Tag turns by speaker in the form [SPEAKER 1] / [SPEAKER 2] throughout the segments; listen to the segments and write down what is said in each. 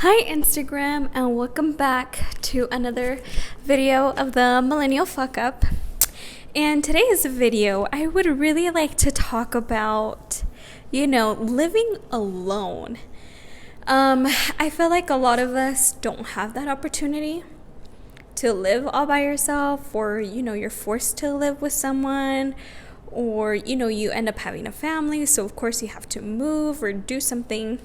[SPEAKER 1] Hi Instagram, and welcome back to another video of the Millennial Fuck Up. In today's video, I would really like to talk about, living alone. I feel like a lot of us don't have that opportunity to live all by yourself, or you're forced to live with someone, or you end up having a family, so of course you have to move or do something.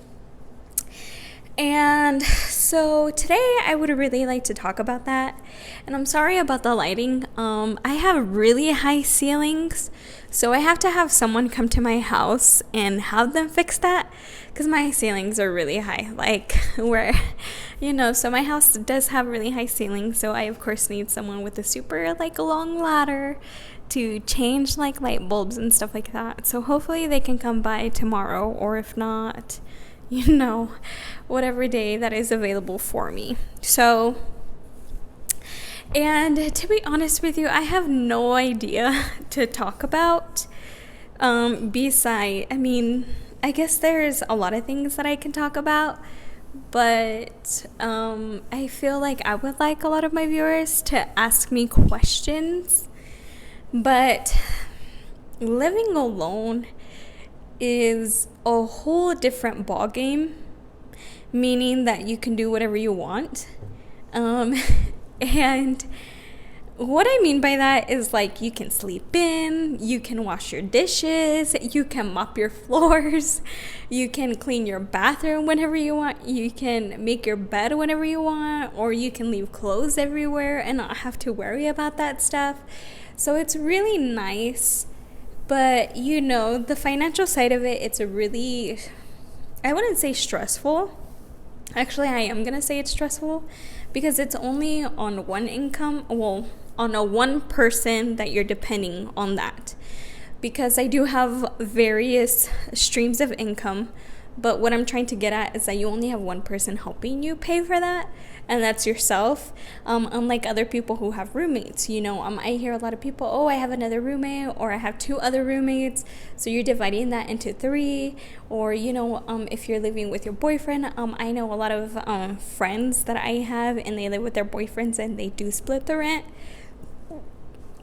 [SPEAKER 1] And so today I would really like to talk about that. And I'm sorry about the lighting. I have really high ceilings, so I have to have someone come to my house and have them fix that, because my ceilings are really high. So my house does have really high ceilings, so I of course need someone with a super long ladder to change light bulbs and stuff like that. So hopefully they can come by tomorrow, or if not, whatever day that is available for me. So, and to be honest with you, I have no idea to talk about. I guess there's a lot of things that I can talk about, but I feel like I would like a lot of my viewers to ask me questions. But living alone is a whole different ballgame, meaning that you can do whatever you want. And what I mean by that is you can sleep in, you can wash your dishes, you can mop your floors, you can clean your bathroom whenever you want, you can make your bed whenever you want, or you can leave clothes everywhere and not have to worry about that stuff. So it's really nice. But, the financial side of it, it's I wouldn't say stressful. Actually, I am going to say it's stressful because it's only on one income, on a one person that you're depending on that. Because I do have various streams of income, but what I'm trying to get at is that you only have one person helping you pay for that, and that's yourself. Unlike other people who have roommates, I hear a lot of people, I have another roommate, or I have two other roommates, so you're dividing that into three. Or if you're living with your boyfriend, I know a lot of friends that I have, and they live with their boyfriends and they do split the rent.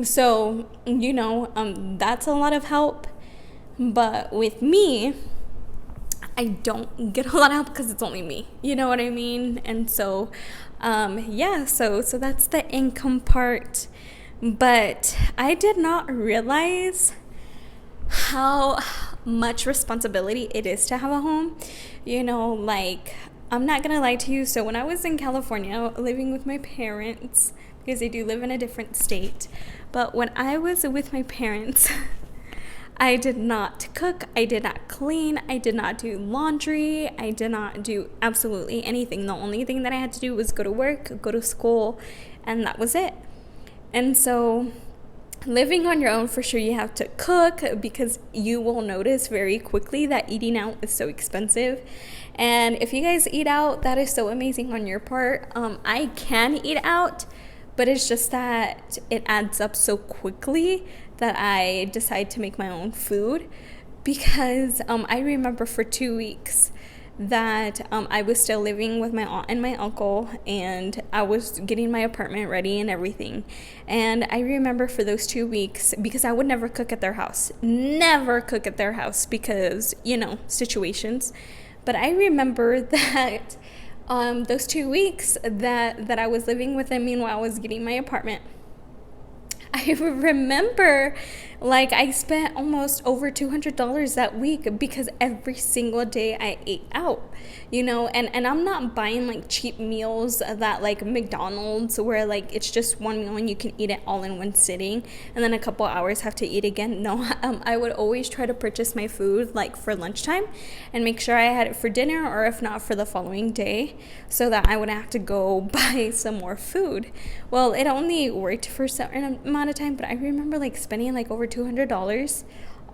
[SPEAKER 1] So that's a lot of help. But with me, I don't get a lot of help because it's only me, you know what I mean? And so, so that's the income part. But I did not realize how much responsibility it is to have a home. I'm not gonna lie to you. So when I was in California living with my parents, because they do live in a different state, but when I was with my parents, I did not cook, I did not clean, I did not do laundry, I did not do absolutely anything. The only thing that I had to do was go to work, go to school, and that was it. And so living on your own, for sure you have to cook, because you will notice very quickly that eating out is so expensive. And if you guys eat out, that is so amazing on your part. I can eat out, but it's just that it adds up so quickly that I decide to make my own food, because I remember for 2 weeks that I was still living with my aunt and my uncle, and I was getting my apartment ready and everything. And I remember for those 2 weeks, because I would never cook at their house, because, situations. But I remember that those 2 weeks that I was living with them, meanwhile I was getting my apartment, I remember I spent almost over $200 that week, because every single day I ate out, and I'm not buying cheap meals that McDonald's, where it's just one meal and you can eat it all in one sitting and then a couple hours have to eat again. No, I would always try to purchase my food for lunchtime and make sure I had it for dinner, or if not, for the following day, so that I wouldn't have to go buy some more food. Well, it only worked for a certain amount of time, but I remember spending over $200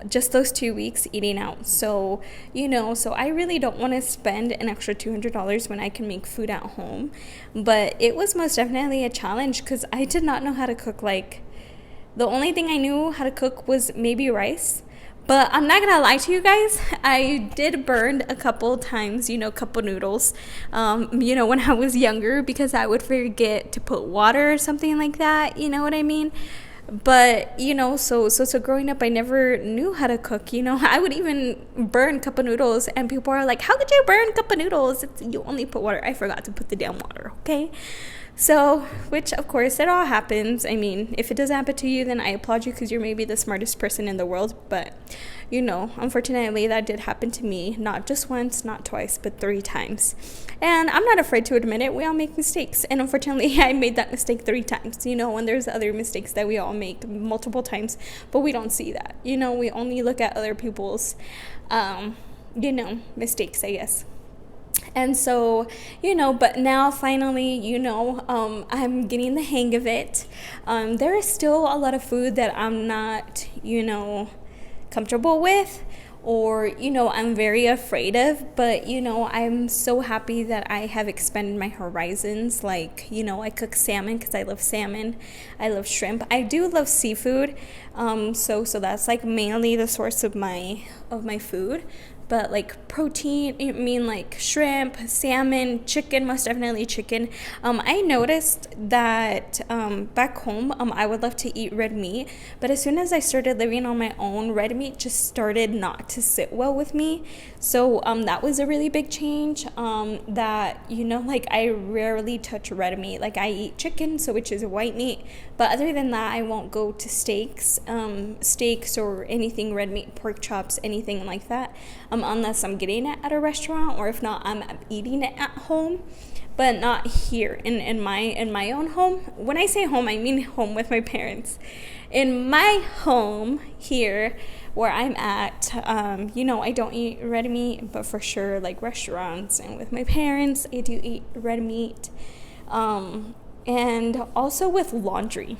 [SPEAKER 1] just those 2 weeks eating out. So so I really don't want to spend an extra $200 when I can make food at home. But it was most definitely a challenge, because I did not know how to cook. The only thing I knew how to cook was maybe rice, But I'm not gonna lie to you guys, I did burn a couple times, cup of noodles, when I was younger, because I would forget to put water or something like that, you know what I mean? But so growing up, I never knew how to cook. I would even burn cup of noodles, and people are like, how could you burn cup of noodles? You only put water. I forgot to put the damn water. Okay. So, which of course it all happens. I mean, if it doesn't happen to you, then I applaud you, because you're maybe the smartest person in the world. But unfortunately, that did happen to me, not just once, not twice, but 3 times. And I'm not afraid to admit it. We all make mistakes, and unfortunately I made that mistake 3 times, when there's other mistakes that we all make multiple times, but we don't see that. We only look at other people's mistakes, I guess. And so, but now finally, I'm getting the hang of it. There is still a lot of food that I'm not, comfortable with, or, I'm very afraid of. But, I'm so happy that I have expanded my horizons. Like, I cook salmon because I love salmon. I love shrimp. I do love seafood. So that's like mainly the source of my food. But like protein, I mean like shrimp, salmon, chicken, most definitely chicken. I noticed that back home, I would love to eat red meat. But as soon as I started living on my own, red meat just started not to sit well with me. So that was a really big change. That, like I rarely touch red meat. Like I eat chicken, so which is white meat. But other than that, I won't go to steaks or anything red meat, pork chops, anything like that. Unless I'm getting it at a restaurant, or if not, I'm eating it at home, but not here in my own home. When I say home, I mean home with my parents. In my home here, where I'm at, I don't eat red meat, but for sure, like restaurants and with my parents, I do eat red meat. And also with laundry.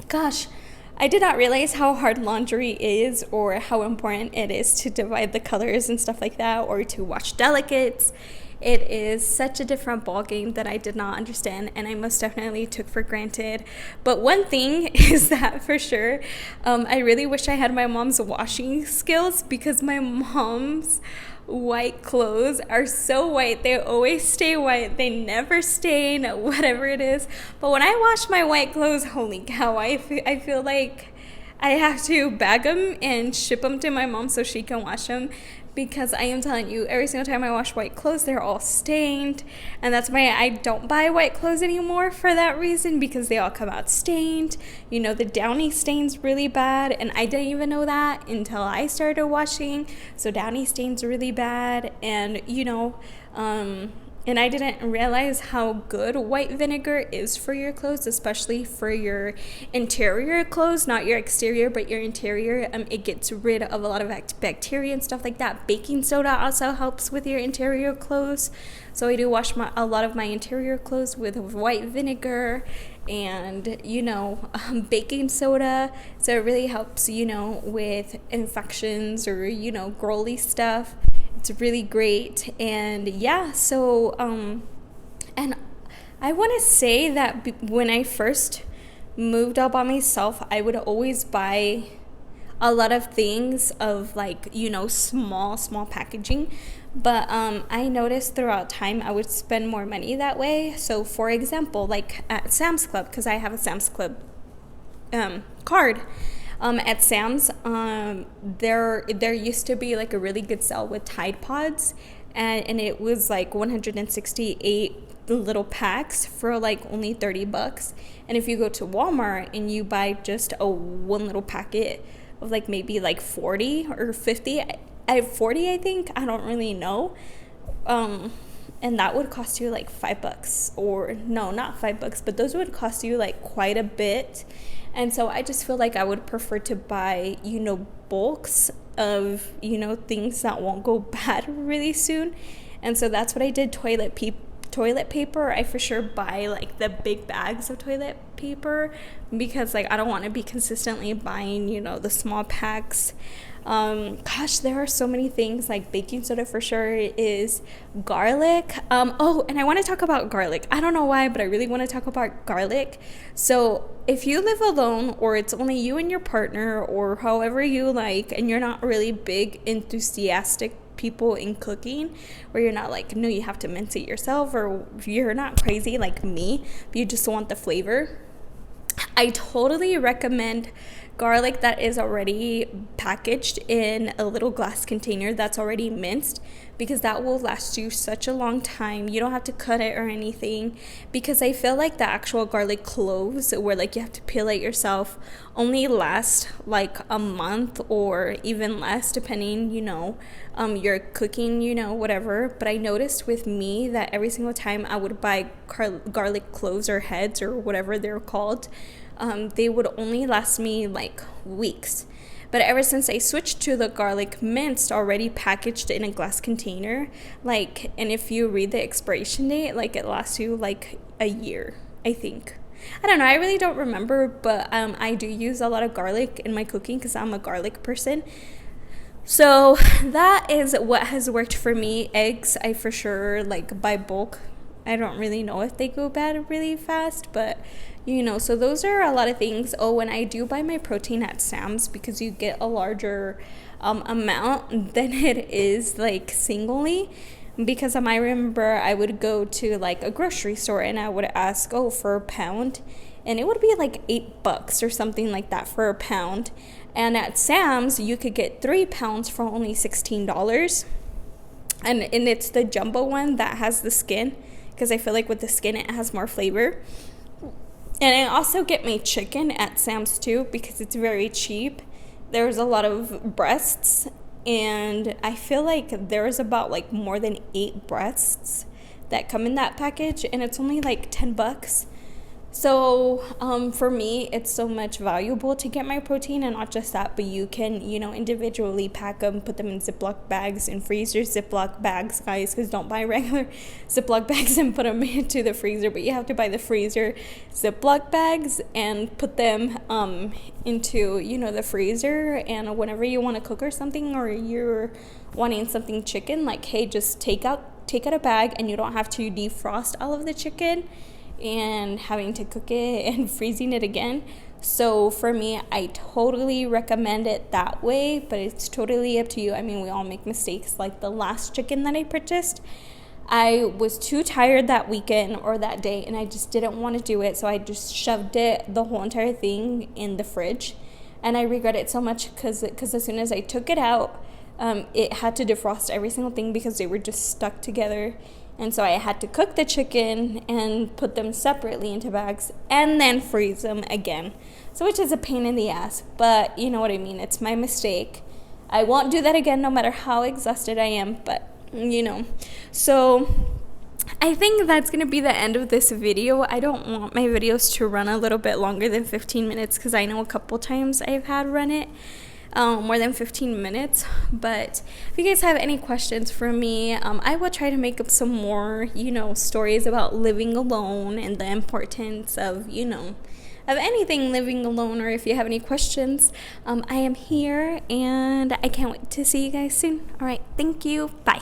[SPEAKER 1] Gosh, I did not realize how hard laundry is, or how important it is to divide the colors and stuff like that, or to wash delicates. It is such a different ballgame that I did not understand, and I most definitely took for granted. But one thing is that for sure, I really wish I had my mom's washing skills, because my mom's white clothes are so white. They always stay white. They never stain, whatever it is. But when I wash my white clothes, holy cow, I feel like I have to bag them and ship them to my mom so she can wash them. Because I am telling you, every single time I wash white clothes, they're all stained. And that's why I don't buy white clothes anymore, for that reason, because they all come out stained. The downy stains really bad, and I didn't even know that until I started washing. So downy stains really bad, and and I didn't realize how good white vinegar is for your clothes, especially for your interior clothes, not your exterior, but your interior. It gets rid of a lot of bacteria and stuff like that. Baking soda also helps with your interior clothes. So I do wash a lot of my interior clothes with white vinegar and, baking soda. So it really helps, with infections or, growly stuff. It's really great. And yeah, so and I want to say that when I first moved out by myself, I would always buy a lot of things of like, small packaging. But I noticed throughout time I would spend more money that way. So for example, like at Sam's Club, because I have a Sam's Club card. At Sam's, there used to be like a really good sale with Tide Pods, and it was like 168 little packs for like only $30. And if you go to Walmart and you buy just one little packet of like maybe like 40 or 50, I have 40, I think, I don't really know. And that would cost you like $5, or no, not $5, but those would cost you like quite a bit. And so I just feel like I would prefer to buy, bulks of, things that won't go bad really soon. And so that's what I did. Toilet toilet paper, I for sure buy like the big bags of toilet paper, because like I don't want to be consistently buying, you know, the small packs. Gosh, there are so many things. Like baking soda for sure is garlic. Oh, and I want to talk about garlic. I don't know why, but I really want to talk about garlic. So if you live alone, or it's only you and your partner, or however you like, and you're not really big enthusiastic people in cooking, where you're not like, no, you have to mince it yourself, or you're not crazy like me, but you just want the flavor, I totally recommend garlic that is already packaged in a little glass container that's already minced, because that will last you such a long time. You don't have to cut it or anything, because I feel like the actual garlic cloves, where like you have to peel it yourself, only last like a month or even less, depending, you know, your cooking, you know, whatever. But I noticed with me that every single time I would buy garlic cloves or heads or whatever they're called, they would only last me like weeks. But ever since I switched to the garlic minced, already packaged in a glass container, like, and if you read the expiration date, like it lasts you like a year, I think. I don't know, I really don't remember, but I do use a lot of garlic in my cooking because I'm a garlic person. So that is what has worked for me. Eggs, I for sure like buy bulk. I don't really know if they go bad really fast, but you know, so those are a lot of things. Oh, and I do buy my protein at Sam's, because you get a larger amount than it is like singly. Because I remember I would go to like a grocery store and I would ask, oh, for a pound, and it would be like $8 or something like that for a pound. And at Sam's you could get 3 pounds for only $16, and it's the jumbo one that has the skin, because I feel like with the skin it has more flavor. And I also get my chicken at Sam's too, because it's very cheap. There's a lot of breasts, and I feel like there's about like more than 8 breasts that come in that package, and it's only like $10. So for me, it's so much valuable to get my protein, and not just that, but you can, you know, individually pack them, put them in Ziploc bags, in freezers. Ziploc bags, guys, because don't buy regular Ziploc bags and put them into the freezer, but you have to buy the freezer Ziploc bags and put them into, you know, the freezer. And whenever you want to cook or something, or you're wanting something chicken, like, hey, just take out a bag, and you don't have to defrost all of the chicken and having to cook it and freezing it again. So for me, I totally recommend it that way, but it's totally up to you. I mean, we all make mistakes. Like the last chicken that I purchased, I was too tired that weekend or that day, and I just didn't want to do it, so I just shoved it, the whole entire thing, in the fridge. And I regret it so much, because as soon as I took it out, it had to defrost every single thing, because they were just stuck together. And so I had to cook the chicken and put them separately into bags and then freeze them again. So which is a pain in the ass, but you know what I mean. It's my mistake. I won't do that again, no matter how exhausted I am, but you know. So I think that's going to be the end of this video. I don't want my videos to run a little bit longer than 15 minutes, because I know a couple times I've had run it more than 15 minutes. But if you guys have any questions for me, I will try to make up some more, you know, stories about living alone and the importance of, you know, of anything living alone. Or if you have any questions, I am here, and I can't wait to see you guys soon. All right, thank you. Bye.